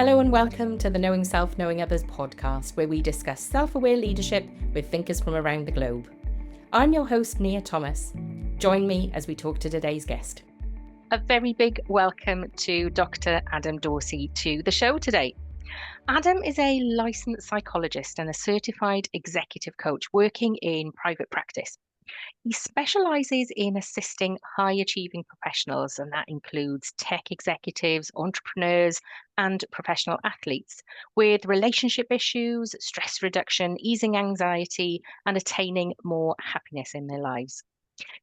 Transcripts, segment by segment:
Hello and welcome to the Knowing Self, Knowing Others podcast, where we discuss self-aware leadership with thinkers from around the globe. I'm your host, Nia Thomas. Join me as we talk to today's guest. A very big welcome to Dr. Adam Dorsey to the show today. Adam is a licensed psychologist and a certified executive coach working in private practice. He specializes in assisting high achieving professionals, and that includes tech executives, entrepreneurs, and professional athletes with relationship issues, stress reduction, easing anxiety, and attaining more happiness in their lives.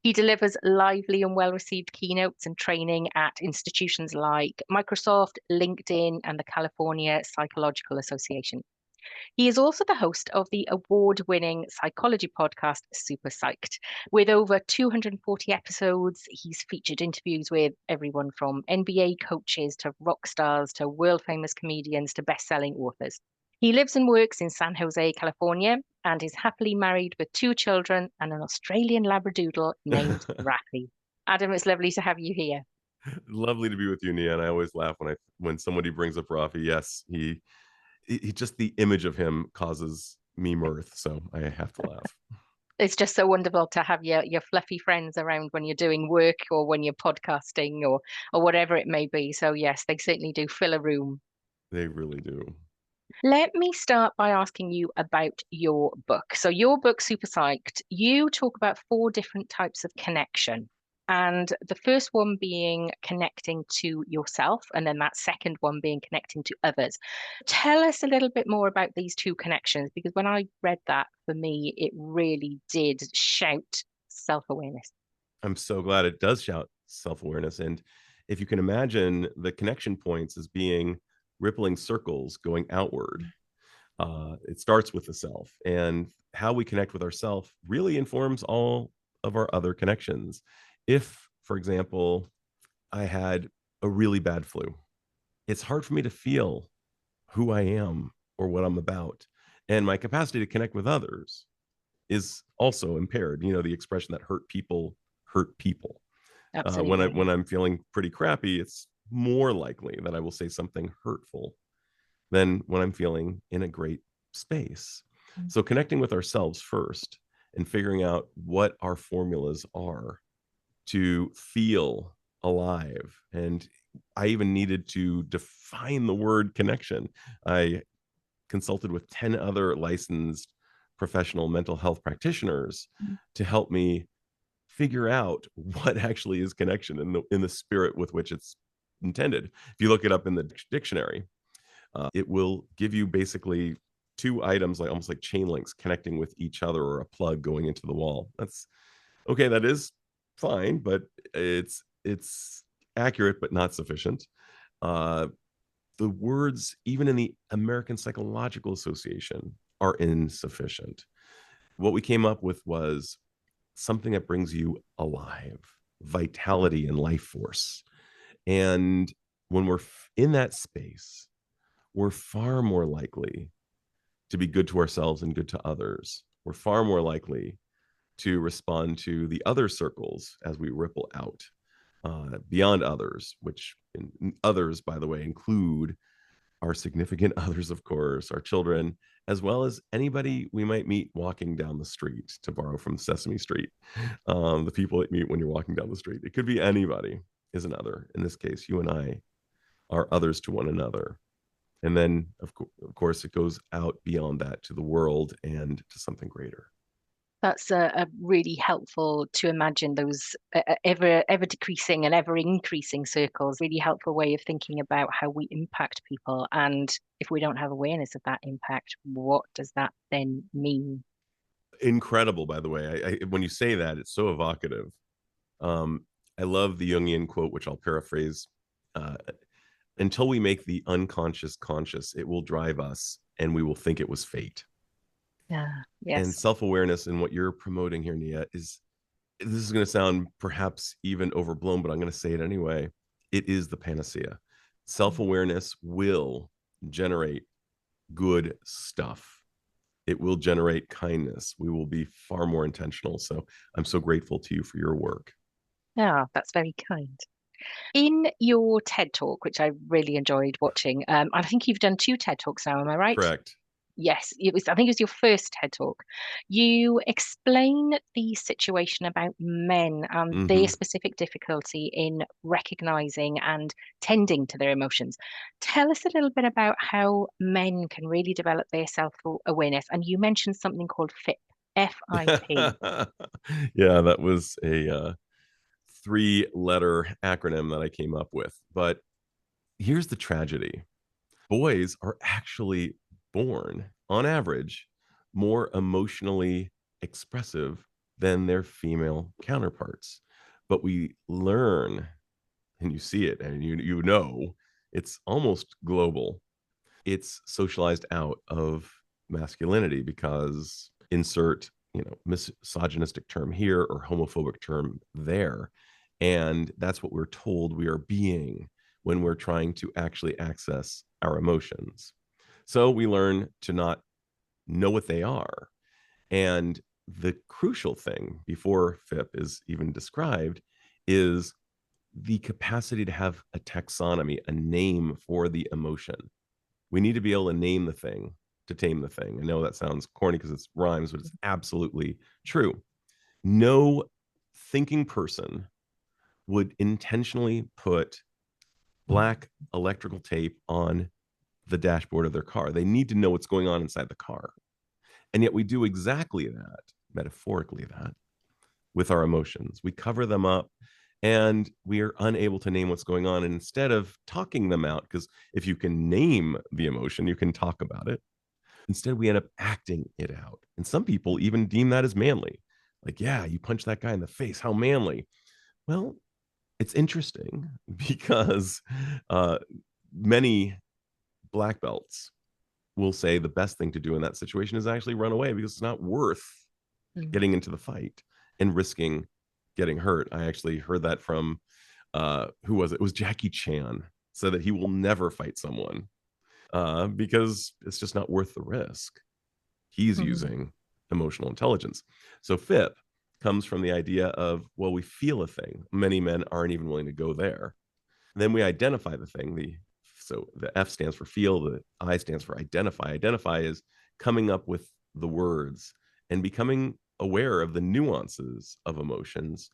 He delivers lively and well-received keynotes and training at institutions like Microsoft, LinkedIn, and the California Psychological Association. He is also the host of the award-winning psychology podcast, Super Psyched. With over 240 episodes, he's featured interviews with everyone from NBA coaches to rock stars to world-famous comedians to best-selling authors. He lives and works in San Jose, California, and is happily married with 2 children and an Australian Labradoodle named Rafi. Adam, it's lovely to have you here. Lovely to be with you, Nia. And I always laugh when somebody brings up Rafi. Yes, he just the image of him causes me mirth, so I have to laugh. It's just so wonderful to have your fluffy friends around when you're doing work or when you're podcasting or whatever it may be. So yes, they certainly do fill a room. They really do. Let me start by asking you about your book. So your book, Super Psyched, you talk about 4 different types of connection. And the first one being connecting to yourself, and then that second one being connecting to others. Tell us a little bit more about these 2 connections, because when I read that, for me, it really did shout self-awareness. I'm so glad it does shout self-awareness. And if you can imagine the connection points as being rippling circles going outward, it starts with the self. And how we connect with ourself really informs all of our other connections. If, for example, I had a really bad flu, it's hard for me to feel who I am or what I'm about. And my capacity to connect with others is also impaired. You know, the expression that hurt people hurt people. Absolutely. When I'm feeling pretty crappy, it's more likely that I will say something hurtful than when I'm feeling in a great space. Mm. So connecting with ourselves first and figuring out what our formulas are to feel alive. And I even needed to define the word connection. I consulted with 10 other licensed professional mental health practitioners to help me figure out what actually is connection in the spirit with which it's intended. If you look it up in the dictionary, it will give you basically 2 items, like almost like chain links connecting with each other, or a plug going into the wall. That's okay. That is fine, but it's accurate, but not sufficient. The words, even in the American Psychological Association, are insufficient. What we came up with was something that brings you alive, vitality and life force. And when we're in that space, we're far more likely to be good to ourselves and good to others. We're far more likely to respond to the other circles as we ripple out beyond others, which others, by the way, include our significant others, of course, our children, as well as anybody we might meet walking down the street, to borrow from Sesame Street. The people that you meet when you're walking down the street. It could be anybody is an other. In this case, you and I are others to one another. And then, of course, it goes out beyond that to the world and to something greater. That's a really helpful to imagine those ever decreasing and ever increasing circles. Really helpful way of thinking about how we impact people. And if we don't have awareness of that impact, what does that then mean? Incredible, by the way. When you say that, it's so evocative. I love the Jungian quote, which I'll paraphrase. Until we make the unconscious conscious, it will drive us and we will think it was fate. Yeah, And yes. self-awareness and what you're promoting here, Nia, this is going to sound perhaps even overblown, but I'm going to say it anyway. It is the panacea. Self-awareness will generate good stuff. It will generate kindness. We will be far more intentional. So I'm so grateful to you for your work. Yeah, that's very kind. In your TED Talk, which I really enjoyed watching, I think you've done two TED Talks now, am I right? Correct. Yes, it was, I think it was your first TED Talk. You explain the situation about men and their Hmm. specific difficulty in recognizing and tending to their emotions. Tell us a little bit about how men can really develop their self-awareness. And you mentioned something called FIP, F-I-P. Yeah, that was a three-letter acronym that I came up with. But here's the tragedy. Boys are actually born, on average, more emotionally expressive than their female counterparts. But we learn, and you see it, and you know, it's almost global. It's socialized out of masculinity because insert, misogynistic term here or homophobic term there. And that's what we're told we are being when we're trying to actually access our emotions. So we learn to not know what they are. And the crucial thing before FIP is even described is the capacity to have a taxonomy, a name for the emotion. We need to be able to name the thing to tame the thing. I know that sounds corny because it rhymes, but it's absolutely true. No thinking person would intentionally put black electrical tape on the dashboard of their car. They need to know what's going on inside the car. And yet we do exactly that, metaphorically, that with our emotions. We cover them up and we are unable to name what's going on. And instead of talking them out, because if you can name the emotion, you can talk about it. Instead, we end up acting it out. And some people even deem that as manly. Like, yeah, you punch that guy in the face. How manly. Well, it's interesting because many black belts will say the best thing to do in that situation is actually run away because it's not worth Mm. getting into the fight and risking getting hurt. I actually heard that from who was it? It was Jackie Chan, said that he will never fight someone because it's just not worth the risk. He's Mm. using emotional intelligence. So FIP comes from the idea of, well, we feel a thing. Many men aren't even willing to go there. And then we identify the thing. So the F stands for feel, the I stands for identify. Identify is coming up with the words and becoming aware of the nuances of emotions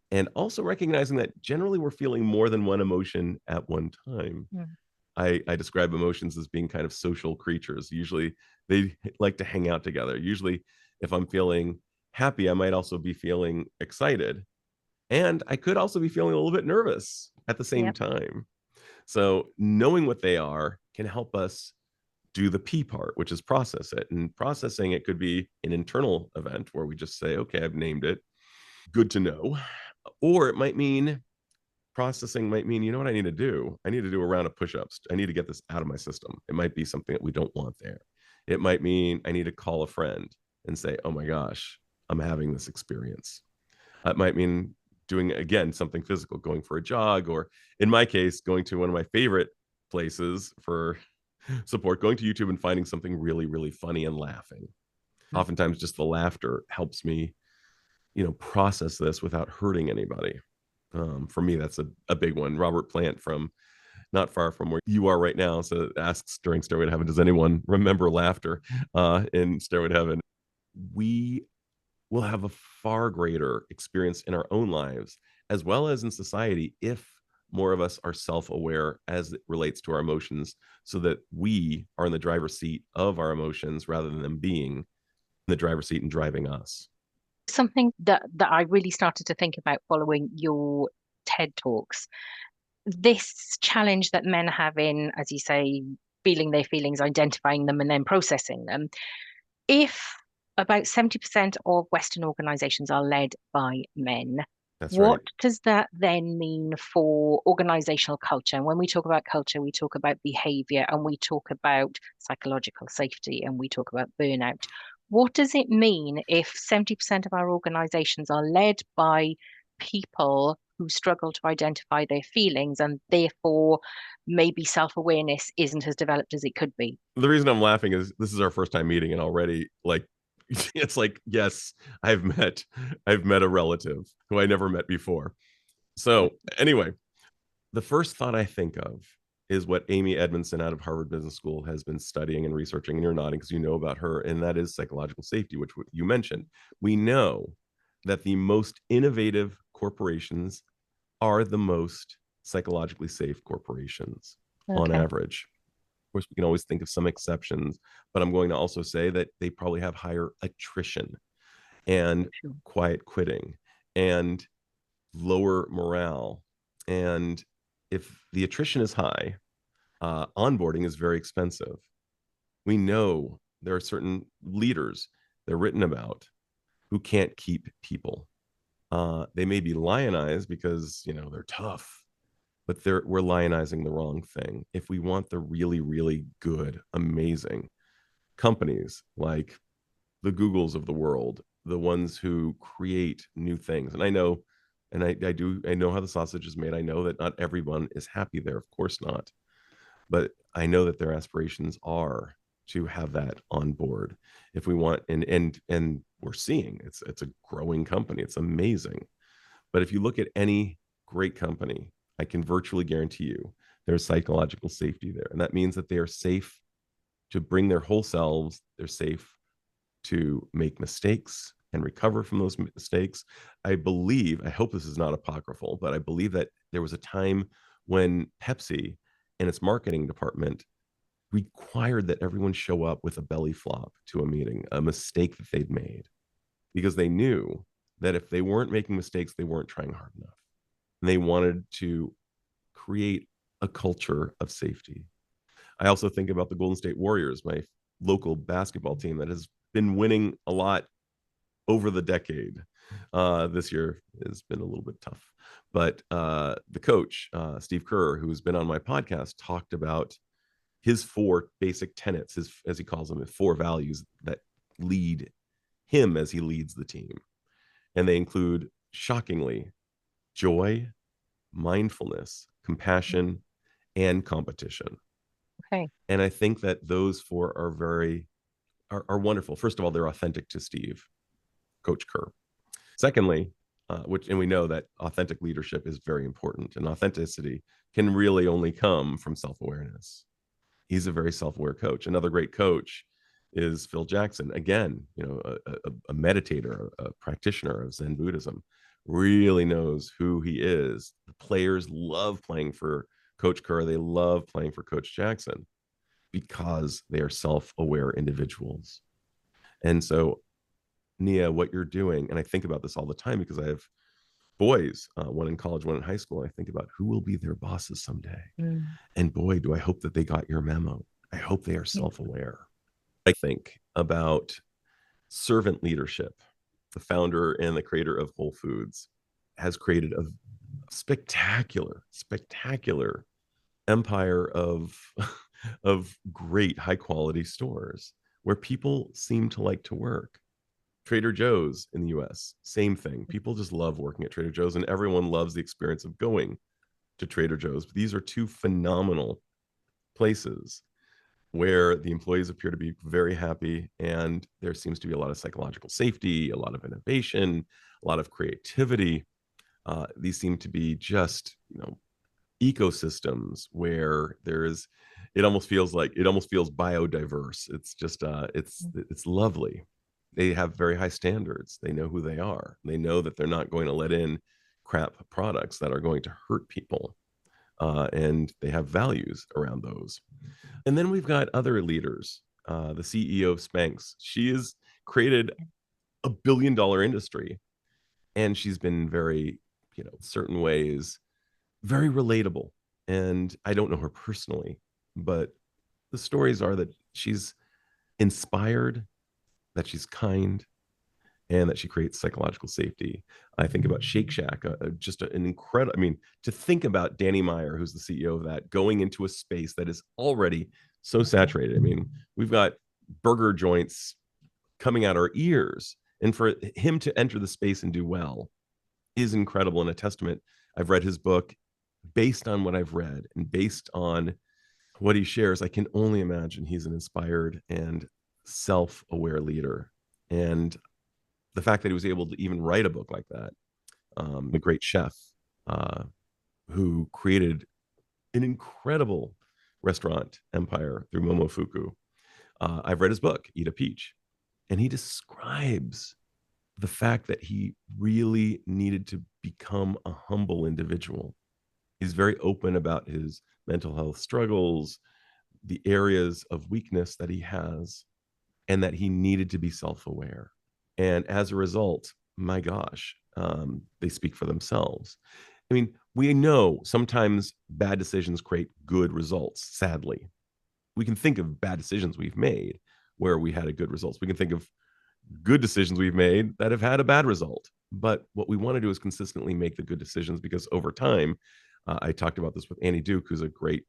and also recognizing that generally we're feeling more than one emotion at one time. Mm. I describe emotions as being kind of social creatures. Usually they like to hang out together. Usually, if I'm feeling happy, I might also be feeling excited. And I could also be feeling a little bit nervous at the same Yep. time. So, knowing what they are can help us do the P part, which is process it. And processing it could be an internal event where we just say, okay, I've named it. Good to know. Or it might mean processing might mean, you know what I need to do? I need to do a round of push-ups. I need to get this out of my system. It might be something that we don't want there. It might mean I need to call a friend and say, oh my gosh, I'm having this experience. It might mean doing, again, something physical, going for a jog, or in my case, going to one of my favorite places for support, going to YouTube and finding something really, really funny and laughing. Mm. Oftentimes just the laughter helps me, process this without hurting anybody. For me, that's a big one. Robert Plant from not far from where you are right now. So it asks during Stairway to Heaven, does anyone remember laughter in Stairway to Heaven? We will have a far greater experience in our own lives as well as in society if more of us are self-aware as it relates to our emotions so that we are in the driver's seat of our emotions rather than them being in the driver's seat and driving us. Something that I really started to think about following your TED Talks, this challenge that men have in, as you say, feeling their feelings, identifying them, and then processing them. If about 70% of Western organizations are led by men, That's what right. does that then mean for organizational culture? And when we talk about culture, we talk about behavior and we talk about psychological safety and we talk about burnout. What does it mean if 70% of our organizations are led by people who struggle to identify their feelings and therefore maybe self-awareness isn't as developed as it could be? The reason I'm laughing is this is our first time meeting and already like it's like yes, I've met a relative who I never met before. So, anyway, The first thought I think of is what Amy Edmondson out of Harvard Business School has been studying and researching, and you're nodding because you know about her, and that is psychological safety, which you mentioned. We know that the most innovative corporations are the most psychologically safe corporations on average. Of course, we can always think of some exceptions, but I'm going to also say that they probably have higher attrition and quiet quitting and lower morale. And if the attrition is high, onboarding is very expensive. We know there are certain leaders they're written about who can't keep people. They may be lionized because they're tough, but we're lionizing the wrong thing. If we want the really, really good, amazing companies like the Googles of the world, the ones who create new things, and I know, and I know how the sausage is made. I know that not everyone is happy there, of course not, but I know that their aspirations are to have that on board. If we want, and we're seeing it's a growing company. It's amazing. But if you look at any great company, I can virtually guarantee you there's psychological safety there. And that means that they are safe to bring their whole selves. They're safe to make mistakes and recover from those mistakes. I hope this is not apocryphal, but I believe that there was a time when Pepsi and its marketing department required that everyone show up with a belly flop to a meeting, a mistake that they'd made, because they knew that if they weren't making mistakes, they weren't trying hard enough. And they wanted to create a culture of safety. I also think about the Golden State Warriors, my local basketball team that has been winning a lot over the decade. This year has been a little bit tough, but the coach, Steve Kerr, who's been on my podcast, talked about his 4 basic tenets, as he calls them, his 4 values that lead him as he leads the team. And they include, shockingly, joy, mindfulness, compassion, and competition. Okay. And I think that those 4 are wonderful. First of all, they're authentic to Steve, Coach Kerr. Secondly, and we know that authentic leadership is very important, and authenticity can really only come from self-awareness. He's a very self-aware coach. Another great coach is Phil Jackson. Again, a meditator, a practitioner of Zen Buddhism, really knows who he is. The players love playing for Coach Kerr. They love playing for Coach Jackson because they are self-aware individuals. And so, Nia, what you're doing, and I think about this all the time because I have boys, one in college, one in high school. I think about who will be their bosses someday. And boy, do I hope that they got your memo. I hope they are self-aware. I think about servant leadership. The founder and the creator of Whole Foods has created a spectacular empire of great high quality stores where people seem to like to work. Trader Joe's in the US, same thing. People just love working at Trader Joe's, and everyone loves the experience of going to Trader Joe's. But these are 2 phenomenal places where the employees appear to be very happy, and there seems to be a lot of psychological safety, a lot of innovation, a lot of creativity. These seem to be just, ecosystems where it almost feels biodiverse. It's just, it's lovely. They have very high standards. They know who they are. They know that they're not going to let in crap products that are going to hurt people. And they have values around those. And then we've got other leaders. The CEO of Spanx, she has created a $1 billion industry, and she's been very, certain ways, very relatable. And I don't know her personally, but the stories are that she's inspired, that she's kind, and that she creates psychological safety. I think about Shake Shack, just an incredible, to think about Danny Meyer, who's the CEO of that, going into a space that is already so saturated. We've got burger joints coming out our ears, and for him to enter the space and do well is incredible and a testament. I've read his book. Based on what I've read and based on what he shares, I can only imagine he's an inspired and self-aware leader. And the fact that he was able to even write a book like that, a great chef who created an incredible restaurant empire through Momofuku. I've read his book, Eat a Peach, and he describes the fact that he really needed to become a humble individual. He's very open about his mental health struggles, the areas of weakness that he has, and that he needed to be self-aware. And as a result, my gosh, they speak for themselves. I mean, we know sometimes bad decisions create good results, sadly. We can think of bad decisions we've made where we had a good results. We can think of good decisions we've made that have had a bad result. But what we want to do is consistently make the good decisions, because over time, I talked about this with Annie Duke, who's a great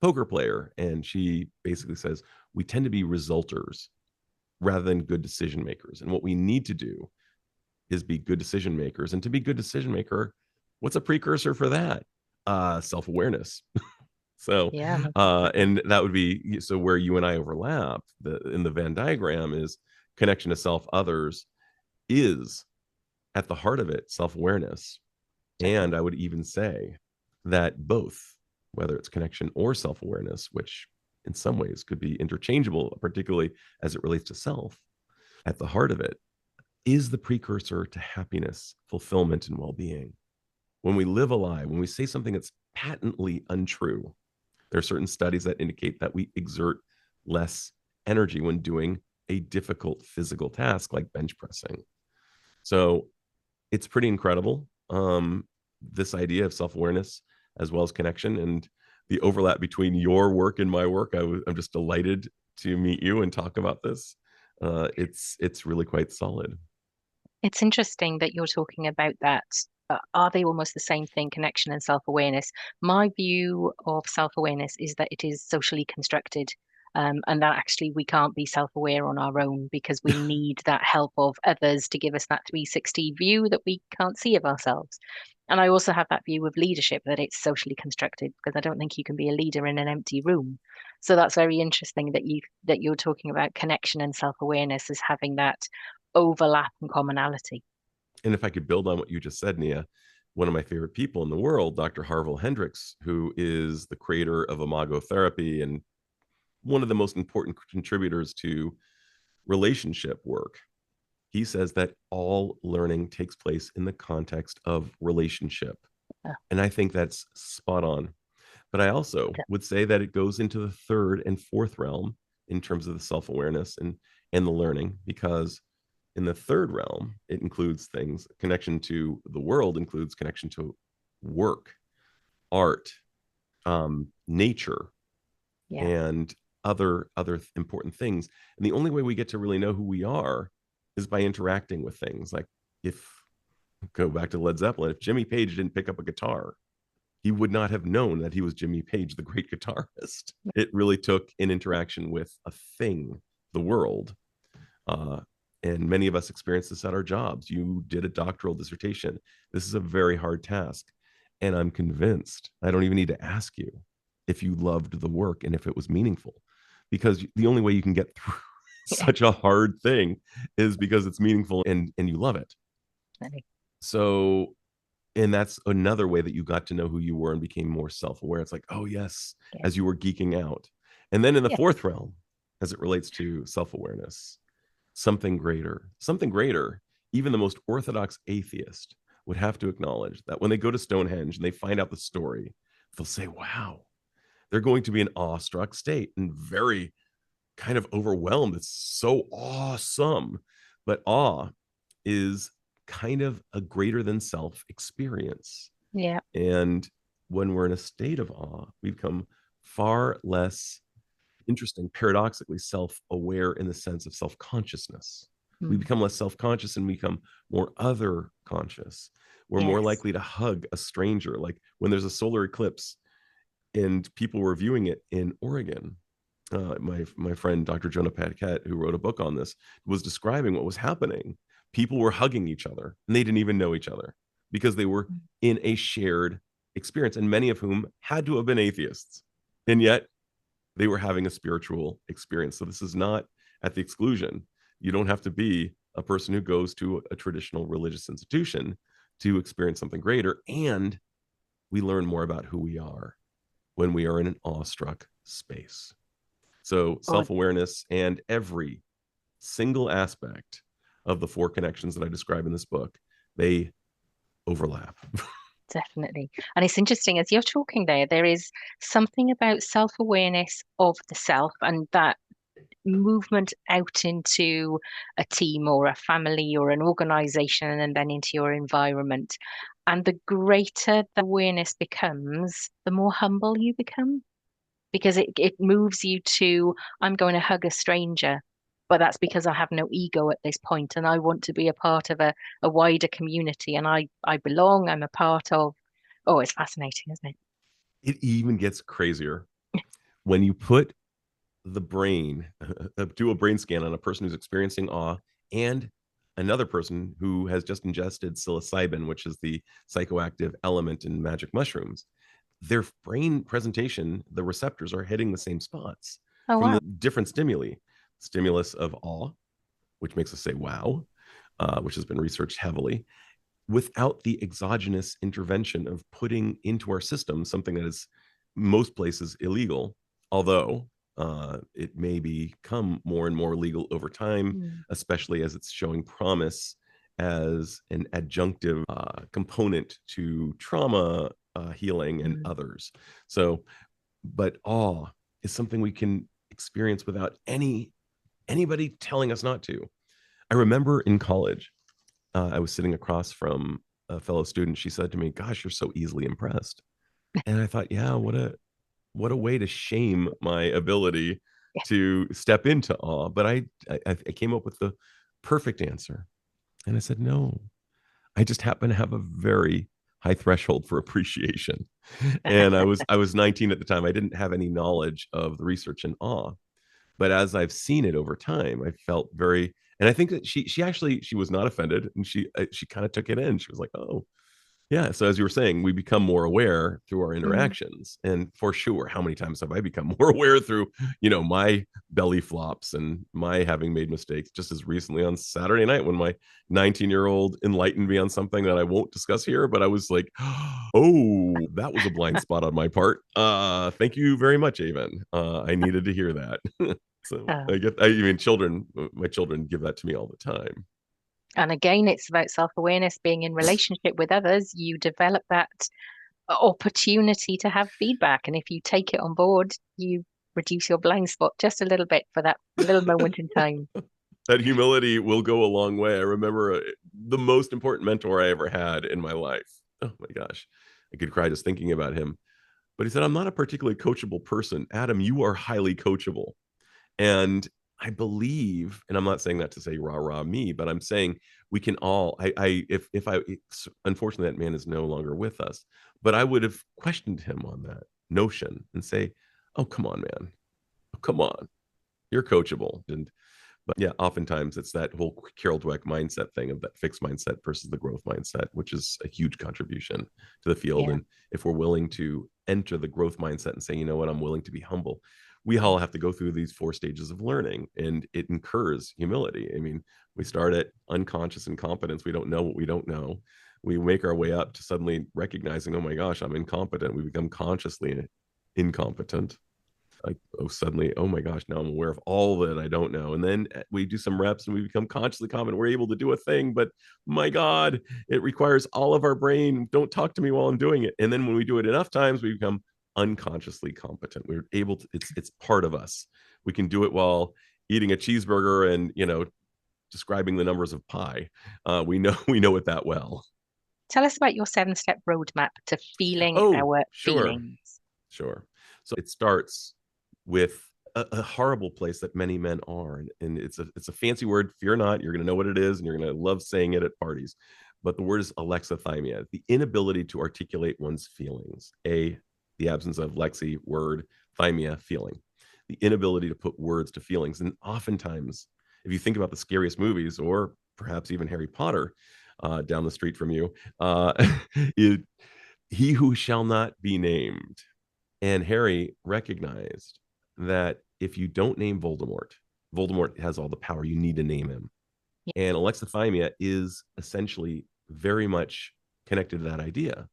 poker player, and she basically says we tend to be resulters rather than good decision makers. And what we need to do is be good decision makers. And to be good decision maker, what's a precursor for that? Self-awareness. So, Yeah. and that would be, so where you and I overlap in the Venn diagram is connection to self, others, is at the heart of it self-awareness. And I would even say that both, whether it's connection or self-awareness, which in some ways could be interchangeable, particularly as it relates to self, at the heart of it is the precursor to happiness, fulfillment, and well-being. When we live a lie, when we say something that's patently untrue, there are certain studies that indicate that we exert less energy when doing a difficult physical task like bench pressing. So it's pretty incredible, this idea of self-awareness as well as connection, and the overlap between your work and my work. I'm just delighted to meet you and talk about this. It's really quite solid. It's interesting that you're talking about that. Are they almost the same thing, connection and self-awareness? My view of self-awareness is that it is socially constructed, and that actually we can't be self-aware on our own because we need that help of others to give us that 360 view that we can't see of ourselves. And I also have that view of leadership, that it's socially constructed, because I don't think you can be a leader in an empty room. So that's very interesting that you're talking about connection and self-awareness as having that overlap and commonality. And if I could build on what you just said, Nia, one of my favorite people in the world, Dr. Harville Hendricks, who is the creator of imago therapy and one of the most important contributors to relationship work, he says that all learning takes place in the context of relationship. Yeah. And I think that's spot on. But I also would say that it goes into the third and fourth realm in terms of the self-awareness and the learning, because in the third realm, it includes things, connection to the world includes connection to work, art, nature, Yeah. and other important things. And the only way we get to really know who we are is by interacting with things. Like, if go back to Led Zeppelin, if Jimmy Page didn't pick up a guitar, he would not have known that he was Jimmy Page, the great guitarist. It really took an interaction with a thing, the world. And many of us experience this at our jobs. You did a doctoral dissertation. This is a very hard task. And I'm convinced, I don't even need to ask you if you loved the work and if it was meaningful, because the only way you can get through such a hard thing is because it's meaningful and you love it. Right. So, and that's another way that you got to know who you were and became more self-aware. It's like, oh yes, Yeah. as you were geeking out. And then in the Yeah. fourth realm, as it relates to self-awareness, something greater, even the most orthodox atheist would have to acknowledge that when they go to Stonehenge and they find out the story, they'll say, wow, they're going to be in awestruck state and very kind of overwhelmed. It's so awesome. But awe is kind of a greater than self experience. Yeah. And when we're in a state of awe, we become far less interesting, paradoxically self-aware in the sense of self-consciousness. We become less self-conscious and we become more other conscious. We're more Yes. likely to hug a stranger. Like when there's a solar eclipse and people were viewing it in Oregon, my friend Dr. Jonah Paquette, who wrote a book on this, was describing what was happening. People were hugging each other and they didn't even know each other because they were in a shared experience, and many of whom had to have been atheists. And yet they were having a spiritual experience. So this is not at the exclusion. You don't have to be a person who goes to a traditional religious institution to experience something greater. And we learn more about who we are when we are in an awestruck space. So Oh, self-awareness and every single aspect of the 4 connections that I describe in this book, they overlap. definitely. And it's interesting as you're talking there is something about self-awareness of the self and that movement out into a team or a family or an organization and then into your environment. And the greater the awareness becomes, the more humble you become because it moves you to, I'm going to hug a stranger. But that's because I have no ego at this point and I want to be a part of a wider community and I belong, I'm a part of. Oh, it's fascinating, isn't it? It even gets crazier when you put the brain, do a brain scan on a person who's experiencing awe and another person who has just ingested psilocybin, which is the psychoactive element in magic mushrooms. Their brain presentation, the receptors are hitting the same spots Oh, from wow. the different stimuli. Stimulus of awe, which makes us say, wow, which has been researched heavily, without the exogenous intervention of putting into our system something that is most places illegal, although it may become more and more legal over time, Mm, especially as it's showing promise as an adjunctive component to trauma healing and mm, others. So, but awe is something we can experience without anybody telling us not to. I remember in college, I was sitting across from a fellow student. She said to me, "Gosh, you're so easily impressed." And I thought, yeah, what a way to shame my ability yeah. to step into awe. But I came up with the perfect answer, and I said, no, I just happen to have a very high threshold for appreciation. And I was 19 at the time. I didn't have any knowledge of the research in awe, but as I've seen it over time, I felt very, and I think that she was not offended, and she kind of took it in. She was like, "Oh, yeah." So as you were saying, we become more aware through our Mm, interactions, and for sure, how many times have I become more aware through, my belly flops and my having made mistakes? Just as recently on Saturday night, when my 19-year-old enlightened me on something that I won't discuss here, but I was like, "Oh, that was a blind spot on my part. Thank you very much, Avon. I needed to hear that." So uh, I mean, my children give that to me all the time. and again, it's about self-awareness, being in relationship with others. You develop that opportunity to have feedback. And if you take it on board, you reduce your blind spot just a little bit for that little moment in time. That humility will go a long way. I remember the most important mentor I ever had in my life. Oh my gosh, I could cry just thinking about him. But he said, "I'm not a particularly coachable person. Adam, you are highly coachable." And I believe, and I'm not saying that to say rah rah me, but I'm saying we can all. If I, unfortunately, that man is no longer with us, but I would have questioned him on that notion and say, "Oh, come on, man, oh, come on, you're coachable." And but yeah, oftentimes it's that whole Carol Dweck mindset thing of that fixed mindset versus the growth mindset, which is a huge contribution to the field. Yeah. And if we're willing to enter the growth mindset and say, you know what, I'm willing to be humble, we all have to go through these 4 stages of learning, and it incurs humility. I mean, we start at unconscious incompetence. We don't know what we don't know. We make our way up to suddenly recognizing, oh my gosh, I'm incompetent. We become consciously incompetent, like, oh, suddenly, oh my gosh, now I'm aware of all that I don't know. And then we do some reps and we become consciously competent. We're able to do a thing, but my God, it requires all of our brain. Don't talk to me while I'm doing it. And then when we do it enough times, we become unconsciously competent. We're able to, it's part of us. We can do it while eating a cheeseburger and, describing the numbers of pi. We know it that well. Tell us about your 7-step roadmap to feeling Oh, our sure. feelings. Sure. So it starts with a horrible place that many men are, and it's a fancy word. Fear not. You're going to know what it is, and you're going to love saying it at parties. But the word is alexithymia, the inability to articulate one's feelings. The absence of lexi, word, thymia, feeling. The inability to put words to feelings. And oftentimes, if you think about the scariest movies, or perhaps even Harry Potter, down the street from you, it, he who shall not be named. And Harry recognized that if you don't name Voldemort, Voldemort has all the power. You need to name him. And alexithymia is essentially very much connected to that idea.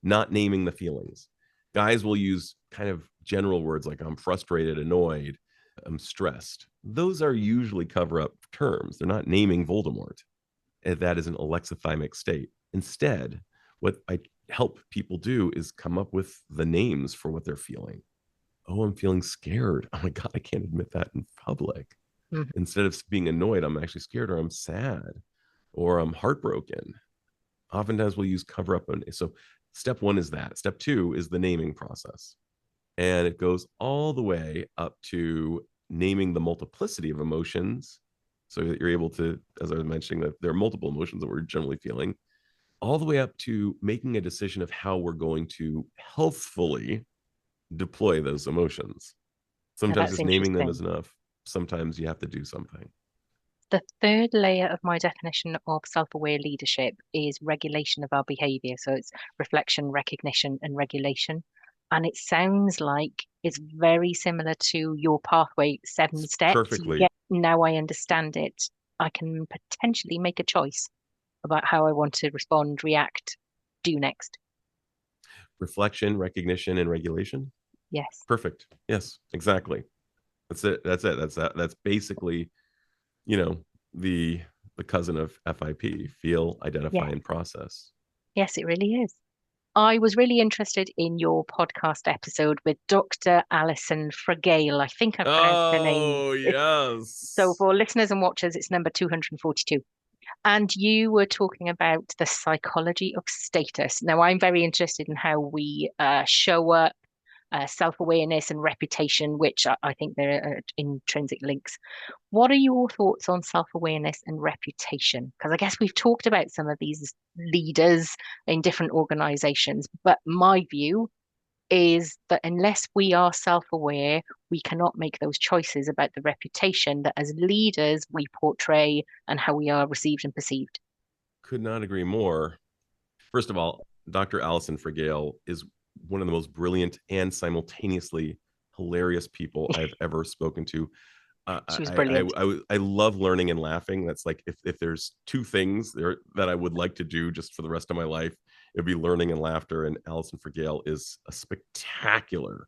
not naming the feelings. Guys will use kind of general words like I'm frustrated, annoyed, I'm stressed. Those are usually cover-up terms. They're not naming Voldemort. That is an alexithymic state. Instead, what I help people do is come up with the names for what they're feeling. Oh, I'm feeling scared. Oh my God, I can't admit that in public. Mhm. Instead of being annoyed, I'm actually scared, or I'm sad, or I'm heartbroken. Oftentimes we'll use cover up. So step one is that. Step two is the naming process. And it goes all the way up to naming the multiplicity of emotions so that you're able to, as I was mentioning, that there are multiple emotions that we're generally feeling, all the way up to making a decision of how we're going to healthfully deploy those emotions. Now Sometimes that's just naming them interesting. is enough. Sometimes you have to do something. The third layer of my definition of self-aware leadership is regulation of our behavior. So it's reflection, recognition, and regulation. And it sounds like it's very similar to your pathway, 7 steps. You Perfectly. get, now I understand it. I can potentially make a choice about how I want to respond, react, do next. Reflection, recognition, and regulation. Yes. Perfect. Yes, exactly. That's it. That's it. That's basically, you know, the the cousin of FIP, feel, identify, Yes. and process. Yes, it really is. I was really interested in your podcast episode with Dr. Alison Fragale. I think I've pronounced her name. Oh, So yes. for listeners and watchers, it's number 242. And you were talking about the psychology of status. Now, I'm very interested in how we show up, self-awareness and reputation, which I think there are intrinsic links. What are your thoughts on self-awareness and reputation? Because I guess we've talked about some of these leaders in different organizations, but my view is that unless we are self-aware, we cannot make those choices about the reputation that as leaders we portray and how we are received and perceived. Could not agree more. First of all, Dr. Alison Fragale is one of the most brilliant and simultaneously hilarious people I've ever spoken to. She was brilliant. I love learning and laughing. That's like if there's two things there that I would like to do just for the rest of my life, it would be learning and laughter. And Alison Fragale is a spectacular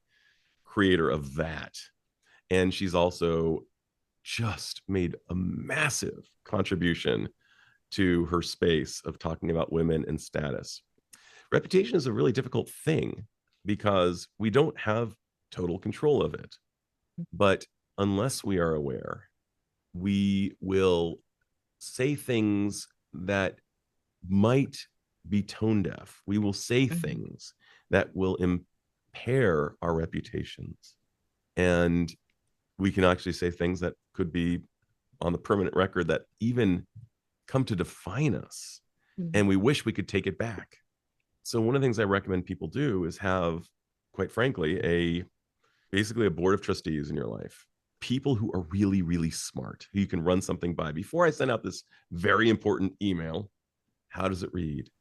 creator of that. And she's also just made a massive contribution to her space of talking about women and status. Reputation is a really difficult thing because we don't have total control of it. But unless we are aware, we will say things that might be tone deaf. We will say Mhm. things that will impair our reputations. And we can actually say things that could be on the permanent record that even come to define us. Mhm. And we wish we could take it back. So one of the things I recommend people do is have, quite frankly, basically a board of trustees in your life. People who are really, really smart, who you can run something by. Before I send out this very important email, how does it read?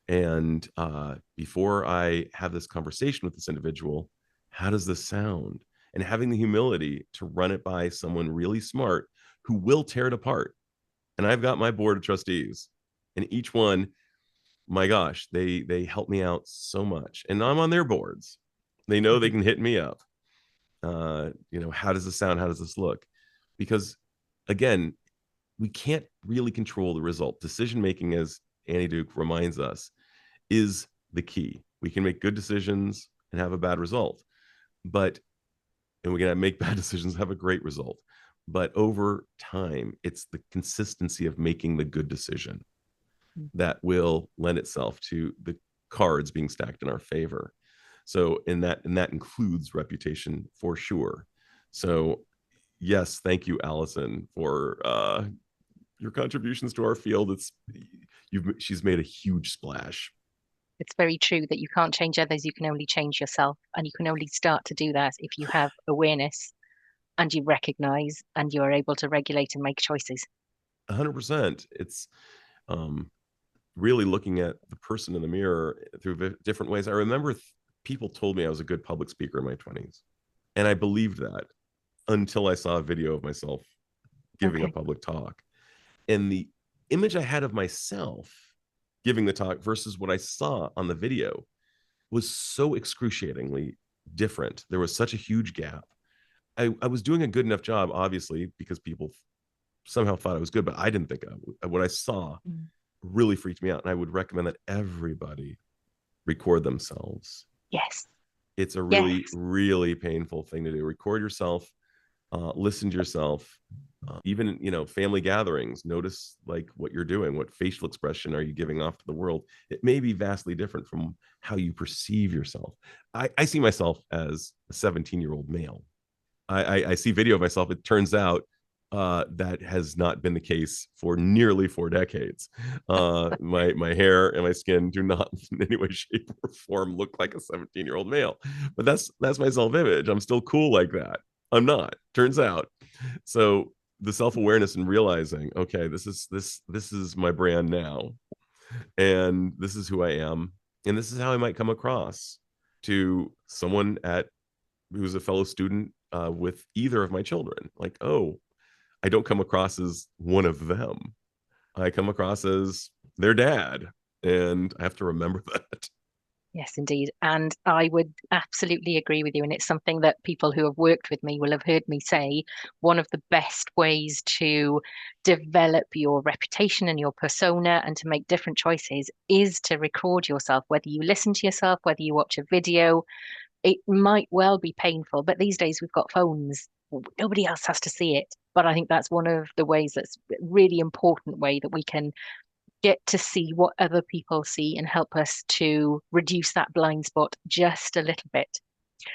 And before I have this conversation with this individual, how does this sound? And having the humility to run it by someone really smart who will tear it apart. And I've got my board of trustees, and each one, my gosh, they help me out so much. And I'm on their boards. They know they Mhm. can hit me up. How does this sound? How does this look? Because again, we can't really control the result. Decision making, as Annie Duke reminds us, is the key. We can make good decisions and have a bad result, but and we can make bad decisions, have a great result. But over time, it's the consistency of making the good decision that will lend itself to the cards being stacked in our favor. So and that includes reputation for sure. So yes, thank you, Allison, for your contributions to our field. She's made a huge splash. It's very true that you can't change others, you can only change yourself. And you can only start to do that if you have awareness and you recognize and you are able to regulate and make choices. 100%. It's um, really looking at the person in the mirror through different ways. I remember people told me I was a good public speaker in my 20s, and I believed that until I saw a video of myself giving a Okay. public talk. And the image I had of myself giving the talk versus what I saw on the video was so excruciatingly different. There was such a huge gap. I was doing a good enough job, obviously, because people somehow thought I was good, but I didn't think what I saw really freaked me out. And I would recommend that everybody record themselves. Yes. It's a really, really painful thing to do. Record yourself, listen to yourself, even, family gatherings, notice like what you're doing, what facial expression are you giving off to the world. It may be vastly different from how you perceive yourself. I see myself as a 17-year-old male. I see video of myself. It turns out that has not been the case for nearly 4 decades. My hair and my skin do not in any way, shape, or form look like a 17-year-old male. But that's my self-image. I'm still cool like that. I'm not, turns out. So the self-awareness and realizing, okay, this is my brand now, and this is who I am, and this is how I might come across to someone who's a fellow student with either of my children. Like, oh, I don't come across as one of them. I come across as their dad, and I have to remember that. Yes, indeed. And I would absolutely agree with you. And it's something that people who have worked with me will have heard me say. One of the best ways to develop your reputation and your persona and to make different choices is to record yourself, whether you listen to yourself, whether you watch a video. It might well be painful, but these days we've got phones. Nobody else has to see it. But I think that's one of the ways that's a really important way that we can get to see what other people see and help us to reduce that blind spot just a little bit.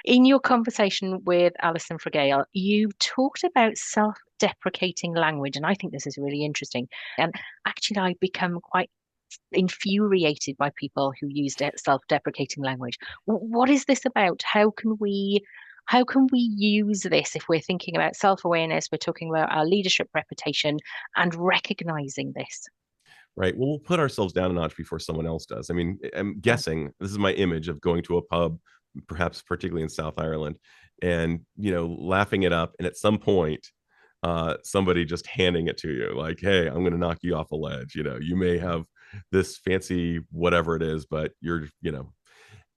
In your conversation with Alison Fregale, you talked about self-deprecating language, and I think this is really interesting. And actually, I've become quite infuriated by people who use self-deprecating language. What is this about? How can we use this if we're thinking about self-awareness, we're talking about our leadership reputation and recognizing this? Right. Well, we'll put ourselves down a notch before someone else does. I mean, I'm guessing this is my image of going to a pub, perhaps particularly in South Ireland, and laughing it up, and at some point, somebody just handing it to you, like, "Hey, I'm going to knock you off a ledge. You may have this fancy whatever it is, but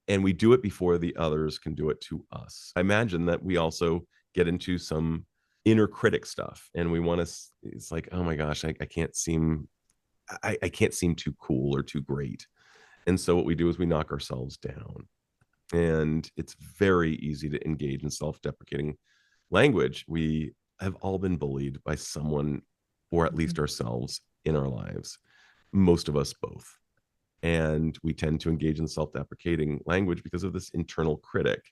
and we do it before the others can do it to us. I imagine that we also get into some inner critic stuff, and we want to. It's like, oh my gosh, I can't seem. I can't seem too cool or too great. And so what we do is we knock ourselves down. And it's very easy to engage in self-deprecating language. We have all been bullied by someone, or at least ourselves, in our lives. Most of us both. And we tend to engage in self-deprecating language because of this internal critic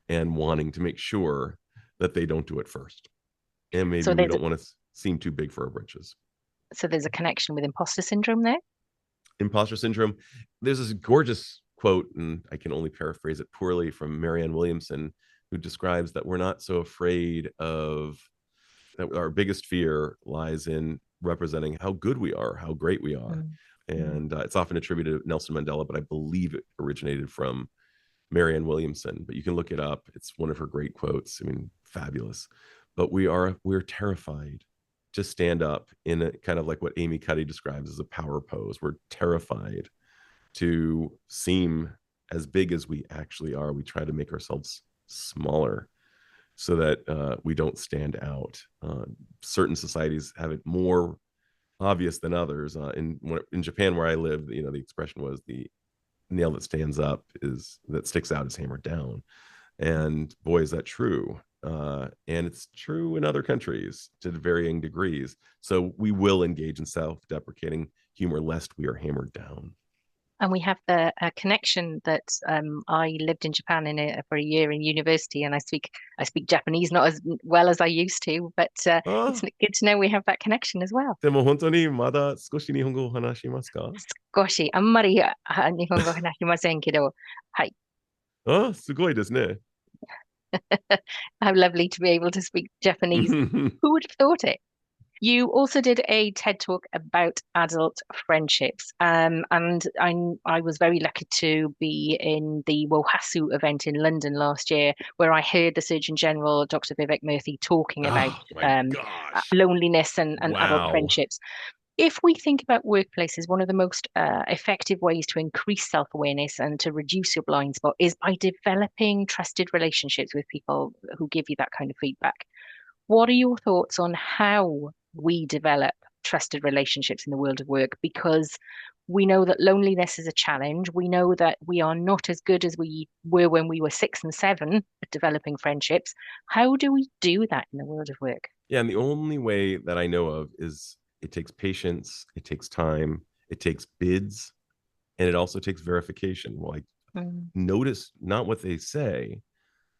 and wanting to make sure that they don't do it first. And maybe So we there's don't want to seem too big for our britches. so there's a connection with imposter syndrome there. Imposter syndrome. There's this gorgeous quote, and I can only paraphrase it poorly, from Marianne Williamson, who describes that we're not so afraid of that. Our biggest fear lies in representing how good we are, how great we are. And it's often attributed to Nelson Mandela, but I believe it originated from Marianne Williamson. But you can look it up. It's one of her great quotes. I mean, fabulous. But we're terrified to stand up in a kind of like what Amy Cuddy describes as a power pose. We're terrified to seem as big as we actually are. We try to make ourselves smaller so that we don't stand out. Certain societies have it more obvious than others. In Japan, where I live, the expression was, the nail that sticks out is hammered down. And boy, is that true. And it's true in other countries to varying degrees. So we will engage in self-deprecating humor lest we are hammered down. And we have the connection that I lived in Japan for a year in university, and I speak Japanese not as well as I used to, but it's good to know we have that connection as well. でも本当にまだ少し日本語を話しますか？少し、あんまり日本語話しませんけど、はい。すごいですね。How lovely to be able to speak Japanese. Who would have thought it? You also did a TED talk about adult friendships, and I was very lucky to be in the Wohasu event in London last year, where I heard the Surgeon General, Dr. Vivek Murthy, talking about loneliness and adult friendships. If we think about workplaces, one of the most effective ways to increase self-awareness and to reduce your blind spot is by developing trusted relationships with people who give you that kind of feedback. What are your thoughts on how we develop trusted relationships in the world of work? Because we know that loneliness is a challenge. We know that we are not as good as we were when we were 6 and 7 at developing friendships. How do we do that in the world of work? Yeah, and the only way that I know of is it takes patience, it takes time, it takes bids, and it also takes verification. Like, notice not what they say,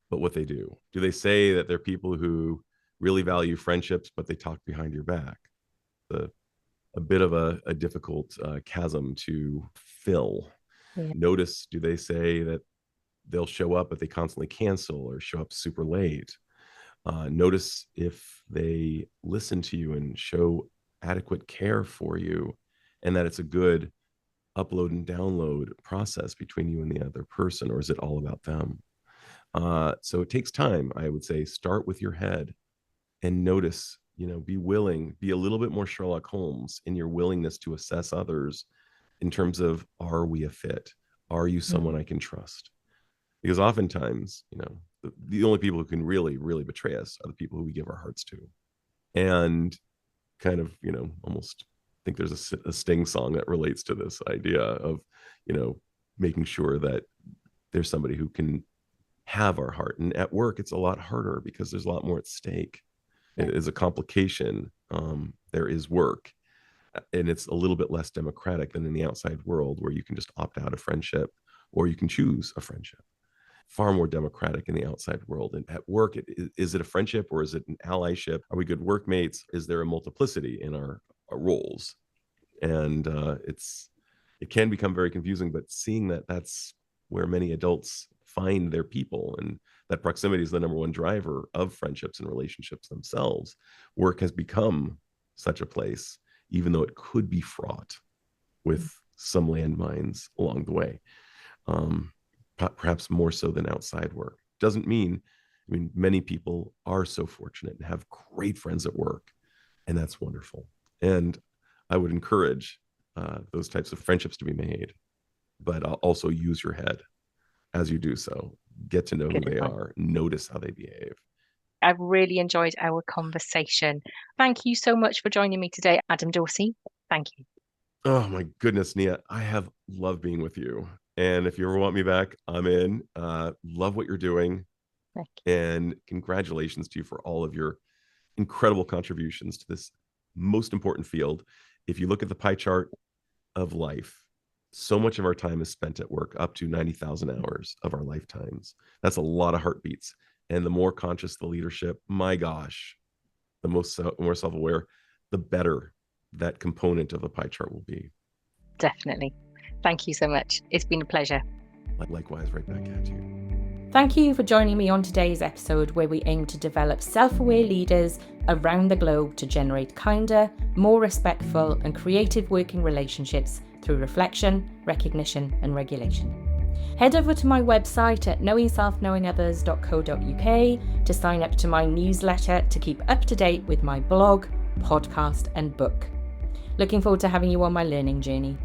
but what they do. Do they say that they're people who really value friendships, but they talk behind your back? A bit of a difficult chasm to fill. Yeah. Notice, do they say that they'll show up, but they constantly cancel or show up super late? Notice if they listen to you and show adequate care for you, and that it's a good upload and download process between you and the other person, or is it all about them? So it takes time. I would say start with your head and notice, be willing, be a little bit more Sherlock Holmes in your willingness to assess others in terms of, are we a fit? Are you someone I can trust? Because oftentimes, the only people who can really, really betray us are the people who we give our hearts to. And kind of, almost think there's a Sting song that relates to this idea of, making sure that there's somebody who can have our heart. And at work, it's a lot harder because there's a lot more at stake. It is a complication. There is work. And it's a little bit less democratic than in the outside world, where you can just opt out of friendship or you can choose a friendship. Far more democratic in the outside world. And at work, is it a friendship or is it an allyship? Are we good workmates? Is there a multiplicity in our roles? And it can become very confusing, but seeing that that's where many adults find their people, and that proximity is the number one driver of friendships and relationships themselves. Work has become such a place, even though it could be fraught with some landmines along the way. Perhaps more so than outside work. Doesn't mean, many people are so fortunate and have great friends at work, and that's wonderful. And I would encourage those types of friendships to be made, but I'll also use your head as you do so. Get to know who they are, notice how they behave. I've really enjoyed our conversation. Thank you so much for joining me today, Adam Dorsey. Thank you. Oh my goodness, Nia, I have loved being with you. And if you ever want me back, I'm in. Love what you're doing. And congratulations to you for all of your incredible contributions to this most important field. If you look at the pie chart of life, so much of our time is spent at work, up to 90,000 hours of our lifetimes. That's a lot of heartbeats. And the more conscious the leadership, my gosh, the more self-aware, the better that component of the pie chart will be. Definitely. Thank you so much. It's been a pleasure. Likewise, right back at you. Thank you for joining me on today's episode, where we aim to develop self-aware leaders around the globe to generate kinder, more respectful and creative working relationships through reflection, recognition and regulation. Head over to my website at knowingselfknowingothers.co.uk to sign up to my newsletter to keep up to date with my blog, podcast and book. Looking forward to having you on my learning journey.